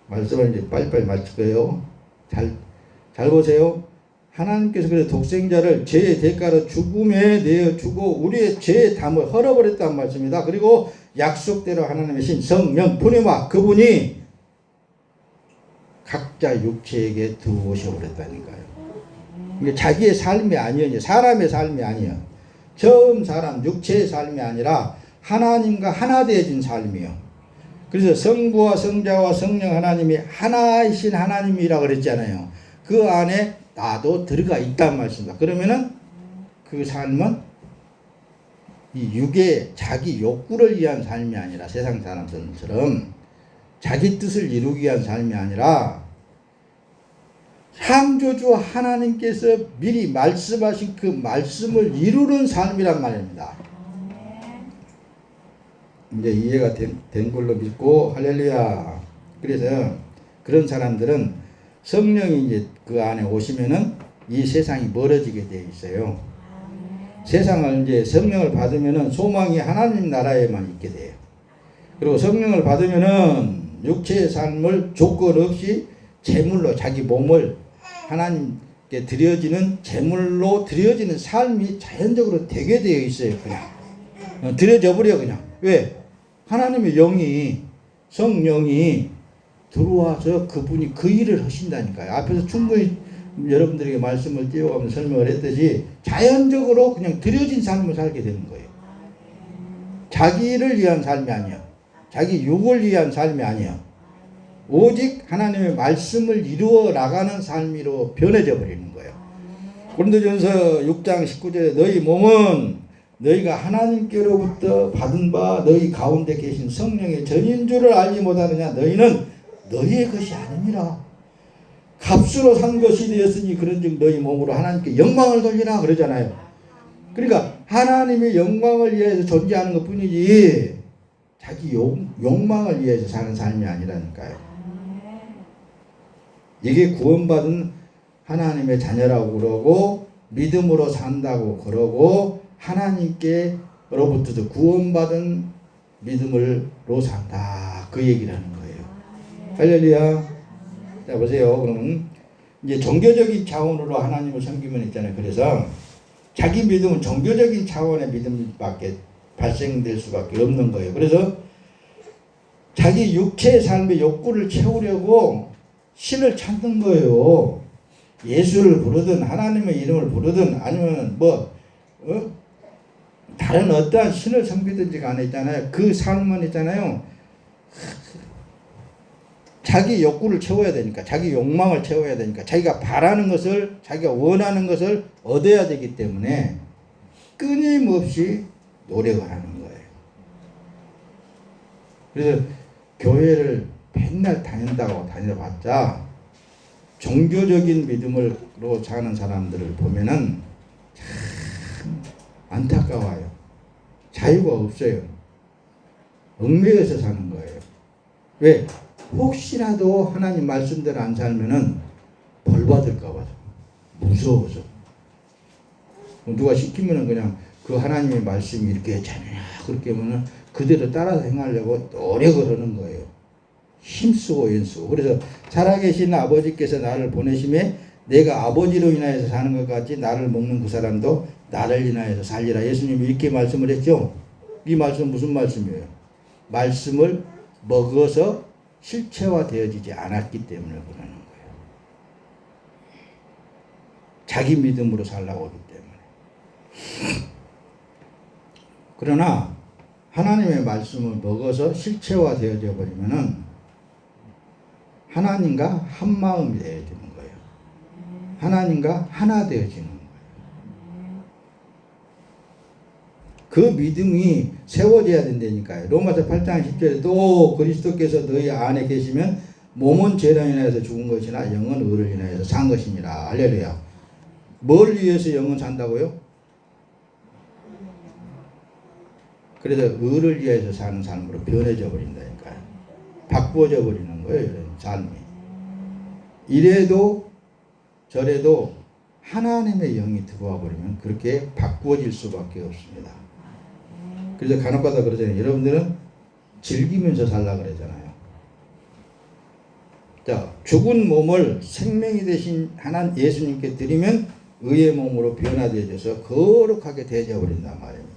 말씀을 이제 빨리빨리 마칠 거예요. 잘 보세요. 하나님께서 그래서 독생자를 죄의 대가로 죽음에 내어주고 우리의 죄의 담을 헐어버렸다는 말씀입니다. 그리고 약속대로 하나님의 신 성령 분이와 그분이 각자 육체에게 두어버렸다니까요. 이게 자기의 삶이 아니에요. 사람의 삶이 아니에요. 처음 사람 육체의 삶이 아니라 하나님과 하나 되어진 삶이요. 그래서 성부와 성자와 성령 하나님이 하나이신 하나님이라고 그랬잖아요. 그 안에 나도 들어가 있단 말씀입니다. 그러면은 그 삶은 이 육의 자기 욕구를 위한 삶이 아니라 세상 사람들처럼 자기 뜻을 이루기 위한 삶이 아니라 창조주 하나님께서 미리 말씀하신 그 말씀을 이루는 삶이란 말입니다. 이제 이해가 된 걸로 믿고 할렐루야. 그래서 그런 사람들은 성령이 이제 그 안에 오시면은 이 세상이 멀어지게 되어 있어요. 세상을 이제 성령을 받으면은 소망이 하나님 나라에만 있게 돼요. 그리고 성령을 받으면은 육체의 삶을 조건 없이 제물로 자기 몸을 하나님께 드려지는 제물로 드려지는 삶이 자연적으로 되게 되어 있어요. 그냥 드려져 버려 그냥. 왜? 하나님의 영이 성령이 들어와서 그분이 그 일을 하신다니까요. 앞에서 충분히 여러분들에게 말씀을 띄워가면서 설명을 했듯이 자연적으로 그냥 드려진 삶을 살게 되는 거예요. 자기를 위한 삶이 아니야. 자기 육을 위한 삶이 아니야. 오직 하나님의 말씀을 이루어 나가는 삶으로 변해져 버리는 거예요. 고린도전서 6장 19절에 너희 몸은 너희가 하나님께로부터 받은 바 너희 가운데 계신 성령의 전인 줄을 알지 못하느냐. 너희는 너희의 것이 아니니라. 값으로 산 것이 되었으니 그런즉 너희 몸으로 하나님께 영광을 돌리라 그러잖아요. 그러니까 하나님의 영광을 위해서 존재하는 것 뿐이지 자기 욕망을 위해서 사는 삶이 아니라니까요. 이게 구원받은 하나님의 자녀라고 그러고 믿음으로 산다고 그러고 하나님께로부터 구원받은 믿음으로 산다. 그 얘기를 하는 거예요. 할렐루야. 자, 보세요. 그러면 이제 종교적인 차원으로 하나님을 섬기면 있잖아요. 그래서 자기 믿음은 종교적인 차원의 믿음밖에 발생될 수밖에 없는 거예요. 그래서 자기 육체의 삶의 욕구를 채우려고 신을 찾는 거예요. 예수를 부르든 하나님의 이름을 부르든 아니면 다른 어떠한 신을 섬기든지 간에 있잖아요. 그 삶은 있잖아요. 자기 욕구를 채워야 되니까, 자기 욕망을 채워야 되니까, 자기가 바라는 것을, 자기가 원하는 것을 얻어야 되기 때문에 끊임없이 노력을 하는 거예요. 그래서 교회를 맨날 다닌다고 다녀봤자 종교적인 믿음으로 사는 사람들을 보면은 참 안타까워요. 자유가 없어요. 얽매여서 사는 거예요. 왜? 혹시라도 하나님 말씀대로 안 살면은 벌 받을까 봐 무서워서. 누가 시키면은 그냥 그 하나님의 말씀이 이렇게 했잖아요. 그렇게 하면은 그대로 따라서 행하려고 노력을 하는 거예요. 힘쓰고 연쓰고. 그래서 살아계신 아버지께서 나를 보내심에 내가 아버지로 인하여서 사는 것 같이 나를 먹는 그 사람도 나를 인하여서 살리라. 예수님이 이렇게 말씀을 했죠. 이 말씀은 무슨 말씀이에요? 말씀을 먹어서 실체화되어지지 않았기 때문에 그러는 거예요. 자기 믿음으로 살라고 하기 때문에. 그러나 하나님의 말씀을 먹어서 실체화되어져 버리면은 하나님과 한 마음이 되어지는 거예요. 하나님과 하나 되어지는 거예요. 그 믿음이 세워져야 된다니까요. 로마서 8장 10절에 또 그리스도께서 너희 안에 계시면 몸은 죄로 인하여서 죽은 것이나 영은 의를 인하여서 산 것이니라. 할렐루야. 뭘 위해서 영은 산다고요? 그래서 의를 위해서 사는 삶으로 변해져 버린다니까요. 바꾸어져 버리는 거예요. 이런 삶이. 이래도 저래도 하나님의 영이 들어와 버리면 그렇게 바꾸어질 수밖에 없습니다. 그래서 간혹가다 그러잖아요. 여러분들은 즐기면서 살라 그러잖아요. 자, 죽은 몸을 생명이 되신 하나님 예수님께 드리면 의의 몸으로 변화되어져서 거룩하게 되어져 버린단 말입니다.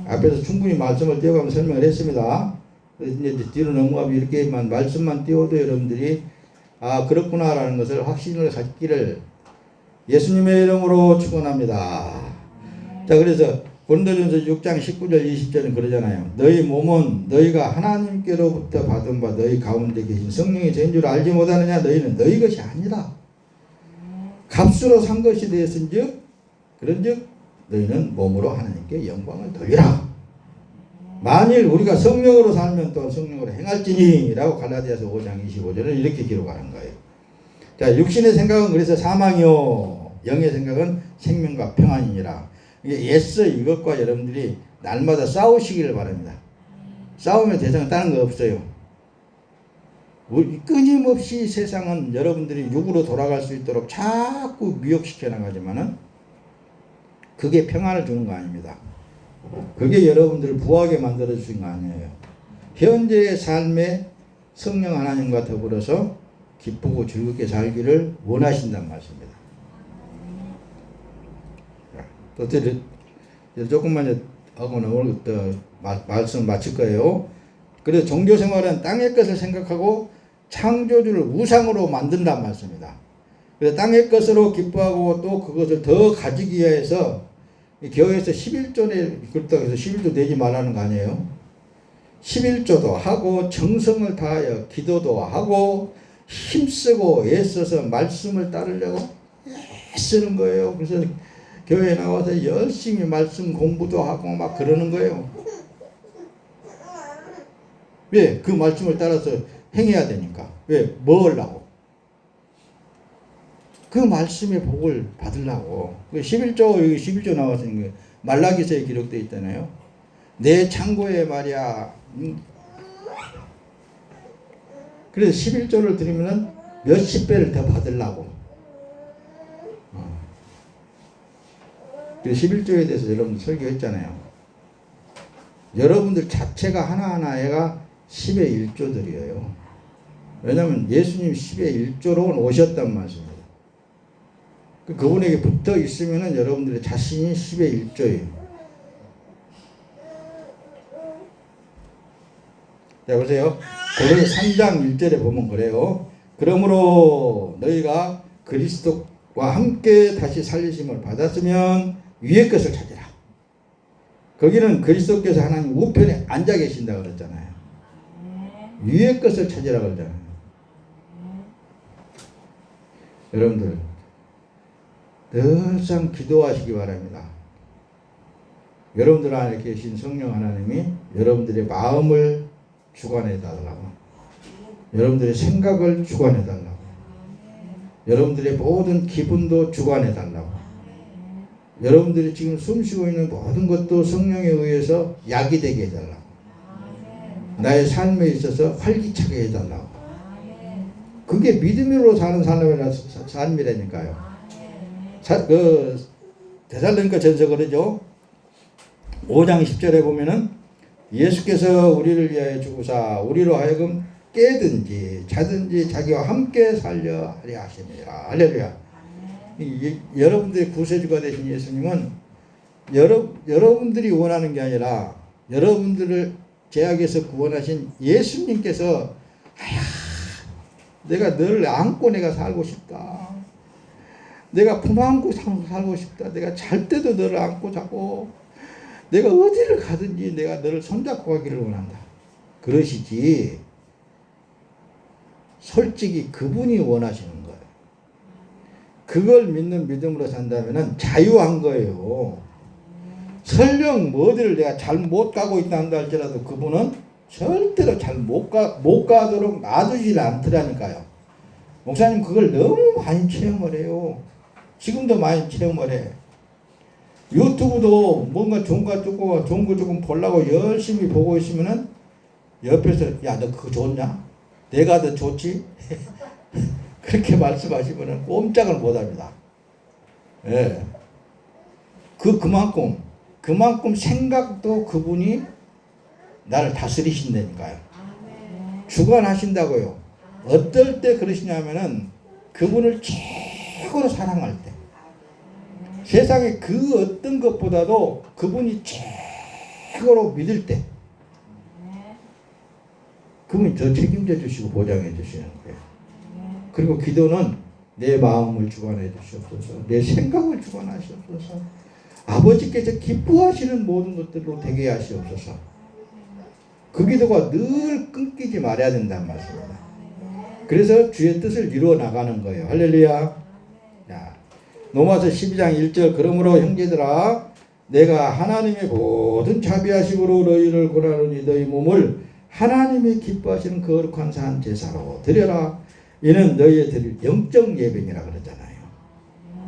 앞에서 충분히 말씀을 띄워가면서 설명을 했습니다. 이제 뒤로 넘어가면 이렇게만 말씀만 띄워도 여러분들이 아 그렇구나라는 것을 확신을 갖기를 예수님의 이름으로 축원합니다. 자, 그래서 고린도전서 6장 19절 20절은 그러잖아요. 너희 몸은 너희가 하나님께로부터 받은 바 너희 가운데 계신 성령이 된 줄 알지 못하느냐. 너희는 너희 것이 아니라 값으로 산 것이 되었은즉 그런즉 너희는 몸으로 하나님께 영광을 돌리라. 만일 우리가 성령으로 살면 또 성령으로 행할지니 라고 갈라디아서 5장 25절은 이렇게 기록하는 거예요. 자, 육신의 생각은 그래서 사망이요 영의 생각은 생명과 평안이니라. 예서 이것과 여러분들이 날마다 싸우시기를 바랍니다. 싸움의 대상은 다른 거 없어요. 끊임없이 세상은 여러분들이 육으로 돌아갈 수 있도록 자꾸 미혹시켜 나가지만은 그게 평안을 주는 거 아닙니다. 그게 여러분들을 부하게 만들어 주신 거 아니에요. 현재의 삶에 성령 하나님과 더불어서 기쁘고 즐겁게 살기를 원하신단 말씀입니다. 또 조금만 하고는 오늘 말씀 마칠 거예요. 그래서 종교 생활은 땅의 것을 생각하고 창조주를 우상으로 만든단 말씀입니다. 그래서 땅의 것으로 기뻐하고 또 그것을 더 가지기 위해서 교회에서 11조에 그렇다고 해서 11조 내지 말라는 거 아니에요. 11조도 하고 정성을 다하여 기도도 하고 힘쓰고 애써서 말씀을 따르려고 애쓰는 거예요. 그래서 교회에 나와서 열심히 말씀 공부도 하고 막 그러는 거예요. 왜? 그 말씀을 따라서 행해야 되니까. 왜? 뭐 하려고? 그 말씀의 복을 받으려고. 11조, 여기 11조 나왔으니까 말라기서에 기록되어 있잖아요. 내 창고에 말이야. 그래서 11조를 드리면 몇십 배를 더 받으려고. 11조에 대해서 여러분들 설교했잖아요. 여러분들 자체가 하나하나가 10의 1조들이에요. 왜냐하면 예수님 10의 1조로 오셨단 말씀입니다. 그분에게 붙어 있으면 여러분들의 자신이 10의 1조예요. 자, 보세요. 고린도서 3장 1절에 보면 그래요. 그러므로 너희가 그리스도와 함께 다시 살리심을 받았으면 위의 것을 찾으라. 거기는 그리스도께서 하나님 우편에 앉아 계신다 그랬잖아요. 위의 것을 찾으라 그러잖아요. 여러분들 늘상 기도하시기 바랍니다. 여러분들 안에 계신 성령 하나님이 여러분들의 마음을 주관해 달라고, 여러분들의 생각을 주관해 달라고. 여러분들의 모든 기분도 주관해 달라고. 여러분들이 지금 숨쉬고 있는 모든 것도 성령에 의해서 약이 되게 해달라고. 나의 삶에 있어서 활기차게 해달라고. 그게 믿음으로 사는 삶이라니까요. 데살로니가 전서 그러죠. 5장 10절에 보면은 예수께서 우리를 위하여 죽으사 우리로 하여금 깨든지 자든지 자기와 함께 살려 하려 하십니다. 할렐루야. 여러분들의 구세주가 되신 예수님은 여러분들이 원하는 게 아니라 여러분들을 죄악에서 구원하신 예수님께서 내가 너를 안고 내가 살고 싶다. 내가 품 안고 살고 싶다. 내가 잘 때도 너를 안고 자고 내가 어디를 가든지 내가 너를 손잡고 가기를 원한다. 그러시지 솔직히 그분이 원하시는 거예요. 그걸 믿는 믿음으로 산다면 자유한 거예요. 설령 어디를 내가 잘 못 가고 있다 한다 할지라도 그분은 절대로 잘 못 가도록 놔두질 않더라니까요. 목사님 그걸 너무 많이 체험을 해요. 지금도 많이 체험을 해. 유튜브도 뭔가 좋은 거 조금 보려고 열심히 보고 있으면은 옆에서 야 너 그거 좋냐? 내가 더 좋지? 그렇게 말씀하시면은 꼼짝을 못합니다. 예. 그만큼 생각도 그분이 나를 다스리신다니까요. 주관하신다고요. 어떨 때 그러시냐면은 그분을 최고로 사랑할 때. 세상에 그 어떤 것보다도 그분이 최고로 믿을 때. 그분이 더 책임져 주시고 보장해 주시는 거예요. 그리고 기도는 내 마음을 주관해 주시옵소서. 내 생각을 주관하시옵소서. 아버지께서 기뻐하시는 모든 것들로 되게 하시옵소서. 그 기도가 늘 끊기지 말아야 된다는 말씀입니다. 그래서 주의 뜻을 이루어 나가는 거예요. 할렐루야. 자, 로마서 12장 1절 그러므로 형제들아 내가 하나님의 모든 자비하심으로 너희를 권하노니 너희 몸을 하나님이 기뻐하시는 거룩한 산 제사로 드려라. 이는 너희의 드릴 영적 예배니라 그러잖아요.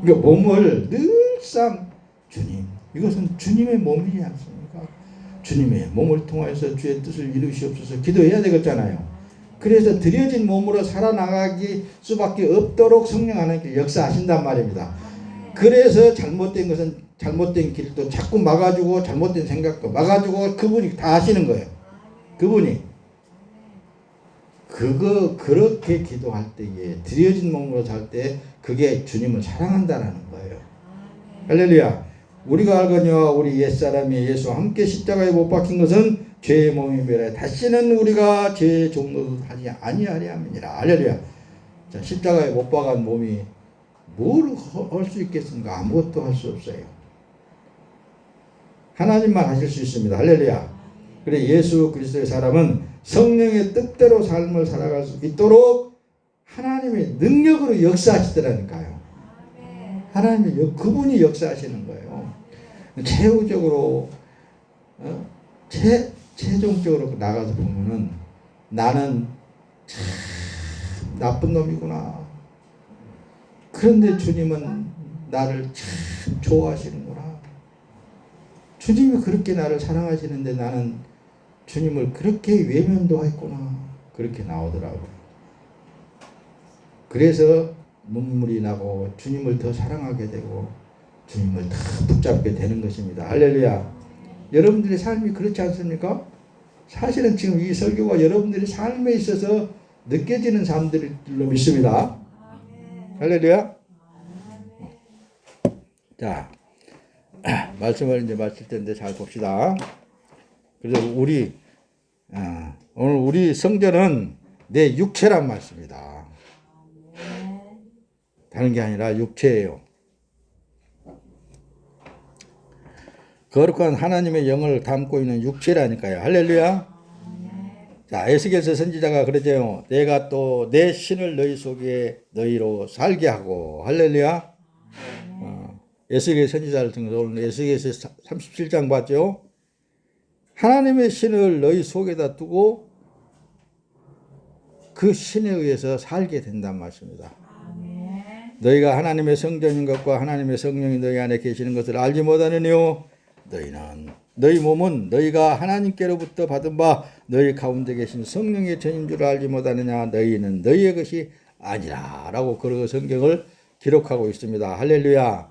그러니까 몸을 늘상 주님, 이것은 주님의 몸이지 않습니까? 주님의 몸을 통해서 주의 뜻을 이루시옵소서 기도해야 되겠잖아요. 그래서 드려진 몸으로 살아나가기 수밖에 없도록 성령 하나님께 역사하신단 말입니다. 그래서 잘못된 것은 잘못된 길도 자꾸 막아주고 잘못된 생각도 막아주고 그분이 다 하시는 거예요. 그분이 그렇게 기도할 때에 드려진 몸으로 살 때 그게 주님을 사랑한다라는 거예요. 할렐루야. 우리가 알거니와 우리 옛사람이 예수와 함께 십자가에 못 박힌 것은 죄의 몸이므로 다시는 우리가 죄의 종노릇 하지 아니하려 함이니라. 할렐루야. 자, 십자가에 못 박은 몸이 뭘 할 수 있겠습니까? 아무것도 할 수 없어요. 하나님만 하실 수 있습니다. 할렐루야. 그래 예수 그리스도의 사람은 성령의 뜻대로 삶을 살아갈 수 있도록 하나님의 능력으로 역사하시더라니까요. 하나님이 그분이 역사하시는 거예요. 최후적으로 최종적으로 나가서 보면은 나는 참 나쁜 놈이구나. 그런데 주님은 나를 참 좋아하시는구나. 주님이 그렇게 나를 사랑하시는데 나는 주님을 그렇게 외면도 했구나. 그렇게 나오더라고요. 그래서 눈물이 나고 주님을 더 사랑하게 되고 주님을 더 붙잡게 되는 것입니다. 할렐루야. 여러분들의 삶이 그렇지 않습니까? 사실은 지금 이 설교가 여러분들의 삶에 있어서 느껴지는 삶들로 믿습니다. 할렐루야. 자, 말씀을 이제 마칠 텐데 잘 봅시다. 그래서 오늘 우리 성전은 내 육체란 말씀이다. 다른 게 아니라 육체예요. 거룩한 하나님의 영을 담고 있는 육체라니까요. 할렐루야. 자, 에스겔서 선지자가 그러죠. 내가 또 내 신을 너희 속에 너희로 살게 하고. 할렐루야. 에스겔 선지자를 통해서 오늘 에스겔서 37장 봤죠. 하나님의 신을 너희 속에다 두고 그 신에 의해서 살게 된단 말씀입니다. 너희가 하나님의 성전인 것과 하나님의 성령이 너희 안에 계시는 것을 알지 못하느뇨. 너희 몸은 너희가 하나님께로부터 받은 바 너희 가운데 계신 성령의 전인 줄 알지 못하느냐. 너희는 너희의 것이 아니라 라고 그 성경을 기록하고 있습니다. 할렐루야.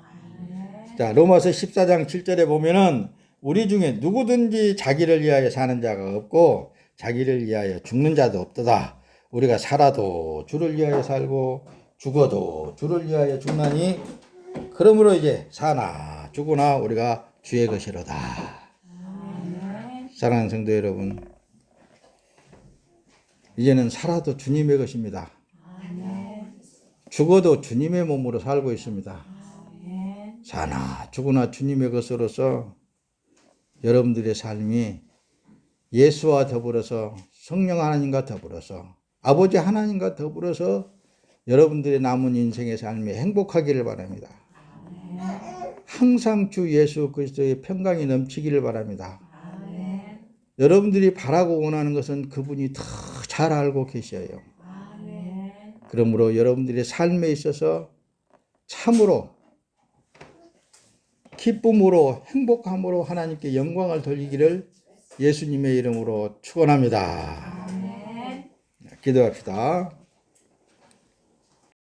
자, 로마서 14장 7절에 보면은 우리 중에 누구든지 자기를 위하여 사는 자가 없고 자기를 위하여 죽는 자도 없도다. 우리가 살아도 주를 위하여 살고 죽어도 주를 위하여 죽나니 그러므로 이제 사나 죽으나 우리가 주의 것이로다. 사랑하는 성도 여러분, 이제는 살아도 주님의 것입니다. 죽어도 주님의 몸으로 살고 있습니다. 사나 죽으나 주님의 것으로서 여러분들의 삶이 예수와 더불어서 성령 하나님과 더불어서 아버지 하나님과 더불어서 여러분들의 남은 인생의 삶이 행복하기를 바랍니다. 항상 주 예수 그리스도의 평강이 넘치기를 바랍니다. 여러분들이 바라고 원하는 것은 그분이 더 잘 알고 계셔요. 그러므로 여러분들의 삶에 있어서 참으로 기쁨으로 행복함으로 하나님께 영광을 돌리기를 예수님의 이름으로 축원합니다. 기도합시다.